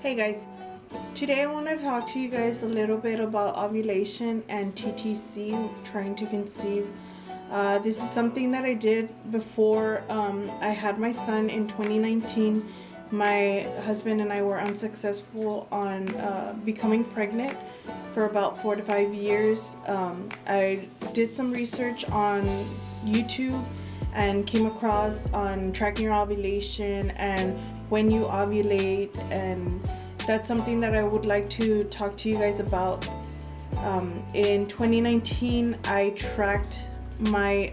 Hey guys, today I want to talk to you guys a little bit about ovulation and TTC, trying to conceive. This is something that I did before I had my son in 2019. My husband and I were unsuccessful on becoming pregnant for about 4 to 5 years. I did some research on YouTube and came across on tracking your ovulation and when you ovulate, and that's something that I would like to talk to you guys about. In 2019 I tracked my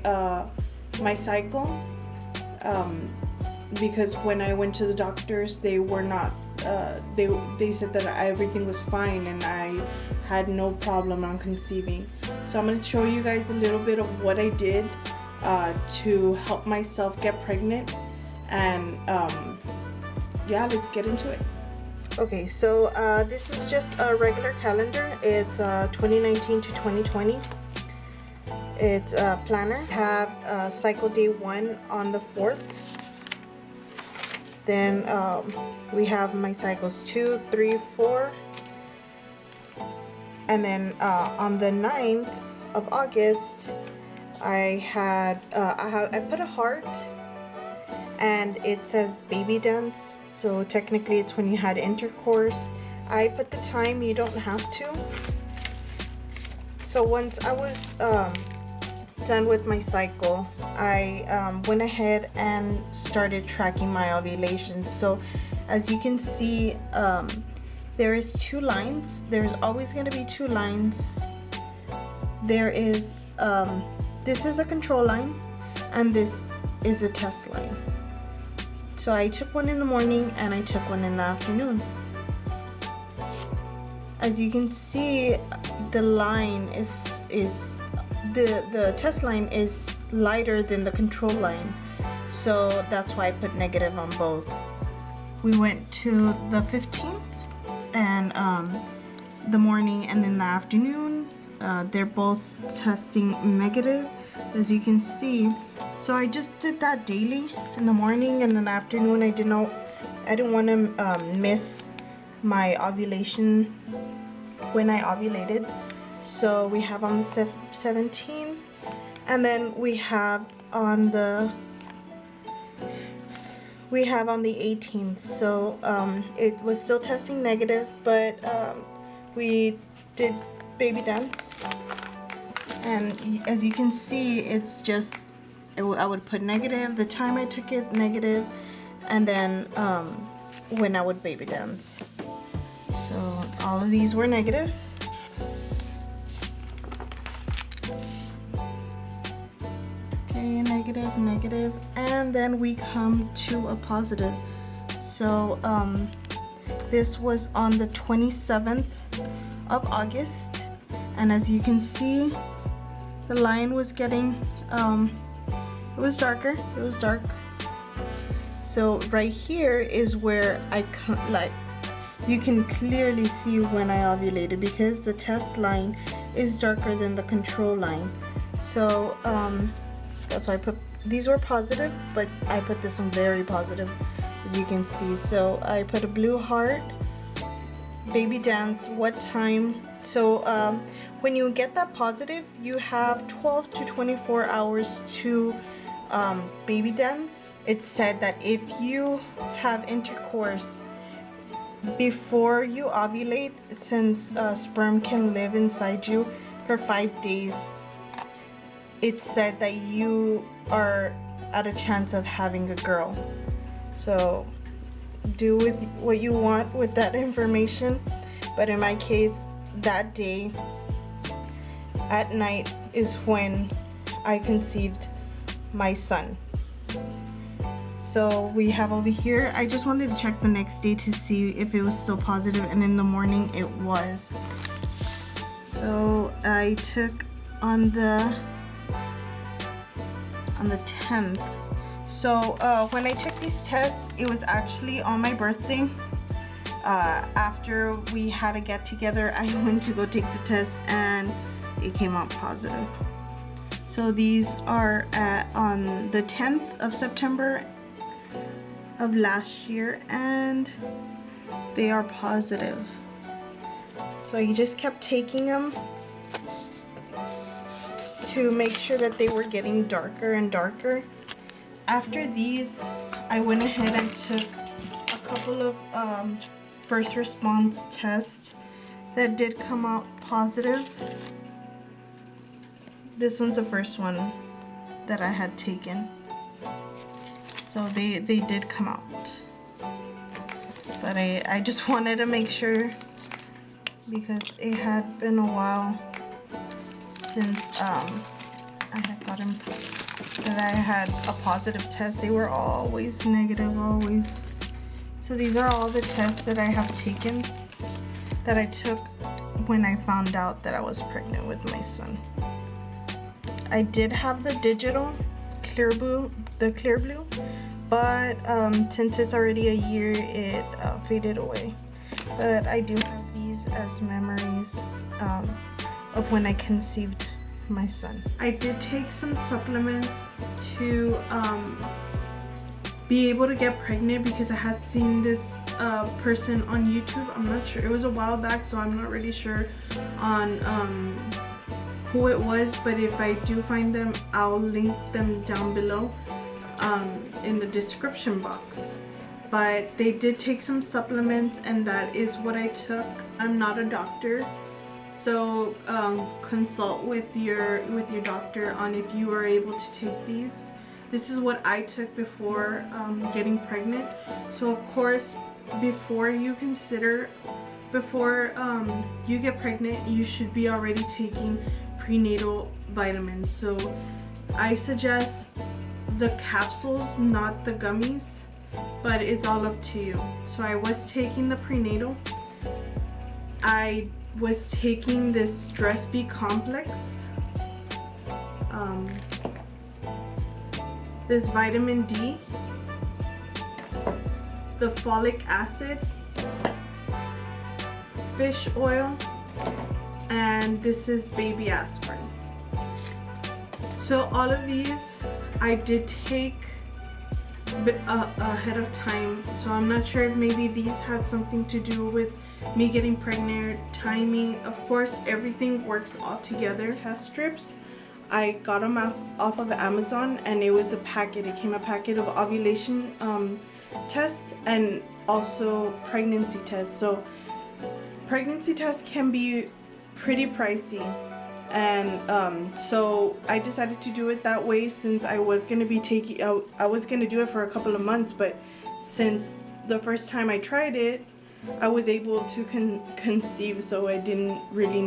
my cycle because when I went to the doctors they were not they said that everything was fine and I had no problem on conceiving. So I'm going to show you guys a little bit of what I did to help myself get pregnant, and yeah, let's get into it. Okay, so this is just a regular calendar. It's 2019 to 2020. It's a planner. I have cycle day 1 on the 4th. Then we have my cycles 2, 3, 4. And then on the 9th of August, I put a heart, and it says baby dance, so technically it's when you had intercourse. I put the time, you don't have to. So once I was done with my cycle, I went ahead and started tracking my ovulations. So as you can see, there is 2 lines. There's always going to be 2 lines. There is this is a control line and this is a test line. So I took one in the morning and I took one in the afternoon. As you can see, the line is the test line is lighter than the control line. So that's why I put negative on both. We went to the 15th and the morning and in the afternoon. They're both testing negative, as you can see. So I just did that daily in the morning and in the afternoon. I didn't want to miss my ovulation when I ovulated. So we have on the 17th, and then we have on the 18th. So it was still testing negative, but we did baby dance, and as you can see, it's just I would put negative the time I took it, negative, and then when I would baby dance. So all of these were negative. Okay, negative, negative, and then we come to a positive. So this was on the 27th of August, and as you can see, the line was getting it was darker. It was dark. So right here is where you can clearly see when I ovulated, because the test line is darker than the control line. So that's why I put these were positive, but I put this one very positive, as you can see. So I put a blue heart, baby dance, what time. So when you get that positive, you have 12 to 24 hours to baby dance. It's said that if you have intercourse before you ovulate, since sperm can live inside you for 5 days, it's said that you are at a chance of having a girl. So do with what you want with that information, but in my case, that day at night is when I conceived my son. So we have over here, I just wanted to check the next day to see if it was still positive, and in the morning it was. So I took on the 10th. So when I took these tests, it was actually on my birthday. After we had a get together, I went to go take the test and it came out positive. So these are on the 10th of September of last year, and they are positive. So I just kept taking them to make sure that they were getting darker and darker. After these, I went ahead and took a couple of first response tests that did come out positive. This one's the first one that I had taken. So they did come out. But I just wanted to make sure, because it had been a while since I had gotten that I had a positive test. They were always negative, always. So these are all the tests that I have taken, that I took when I found out that I was pregnant with my son. I did have the digital clear blue, but since it's already a year, it faded away. But I do have these as memories of when I conceived my son. I did take some supplements to be able to get pregnant, because I had seen this person on YouTube. I'm not sure, it was a while back, so I'm not really sure on who it was, but if I do find them, I'll link them down below in the description box. But they did take some supplements, and that is what I took. I'm not a doctor, so consult with your doctor on if you are able to take these. This is what I took before getting pregnant. So of course, before you get pregnant, you should be already taking prenatal vitamins. So I suggest the capsules, not the gummies, but it's all up to you. So I was taking the prenatal. I was taking this Stress B complex, this vitamin D, the folic acid, fish oil, and this is baby aspirin. So all of these I did take ahead of time, so I'm not sure if maybe these had something to do with me getting pregnant, timing. Of course, everything works all together. Test strips, I got them off of Amazon, and it was a packet. It came a packet of ovulation test and also pregnancy tests. So pregnancy tests can be pretty pricey, and so I decided to do it that way, since I was going to be taking I was going to do it for a couple of months, but since the first time I tried it, I was able to conceive, so I didn't really